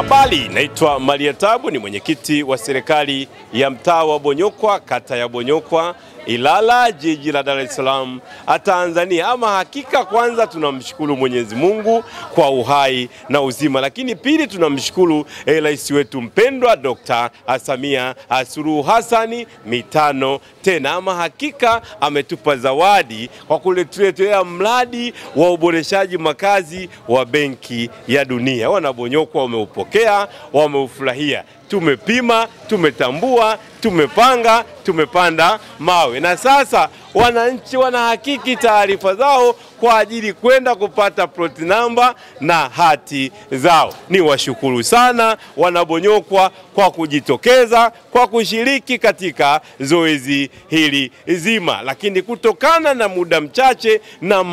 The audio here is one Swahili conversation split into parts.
Habari, naitwa Maria Tabu, ni mwenyekiti wa serikali ya mtaa wa Bonyokwa, kata ya Bonyokwa, Ilala, jiji la Dar es Salaam, Tanzania. Ama hakika kwanza tunamshukuru Mwenyezi Mungu kwa uhai na uzima, lakini pili tunamshukuru rais wetu mpendwa Dr. Samia Suluhu Hassan mitano tena. Ama hakika ametupa zawadi kwa kuletea mradi wa uboreshaji makazi wa Benki ya Dunia. Wana Bonyokwa wameupokea, wameufurahia. Tumepima, tumetambua, tumepanga, tumepanda mawe. Na sasa wananchi wanahakiki taarifa zao kwa ajili kwenda kupata plot number na hati zao. Ni washukuru sana wana Bonyokwa kwa kujitokeza, kwa kushiriki katika zoezi hili zima. Lakini kutokana na muda mchache na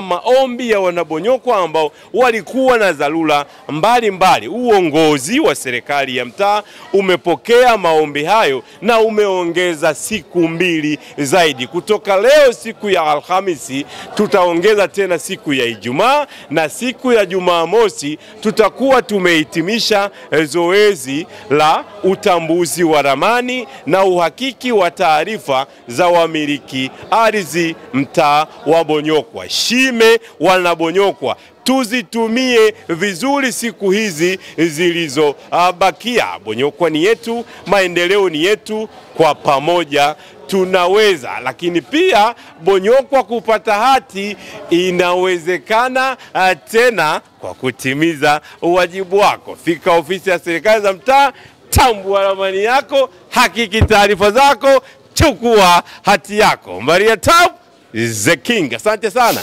maombi ya wana Bonyokwa ambao walikuwa na dharura mbalimbali, uongozi wa serikali ya mtaa umepokea maombi hayo na umeongeza siku 2 zaidi. Kutoka leo siku ya Alhamisi tutaongeza tena siku ya Ijumaa, na siku ya Jumamosi tutakuwa tumehitimisha zoezi la utambuzi wa ramani na uhakiki wa taarifa za wamiliki ardhi mtaa wa Bonyokwa. Shime wana Bonyokwa, tuzitumie vizuri siku hizi zilizobakia. Bonyokwa ni yetu, maendeleo ni yetu, kwa pamoja tunaweza. Lakini pia Bonyokwa kupata hati inawezekana tena kwa kutimiza wajibu wako. Fika ofisi ya serikali za mtaa, tambua ramani yako, hakiki taarifa zako, chukua hati yako. Maria Tabu, the King. Asante sana.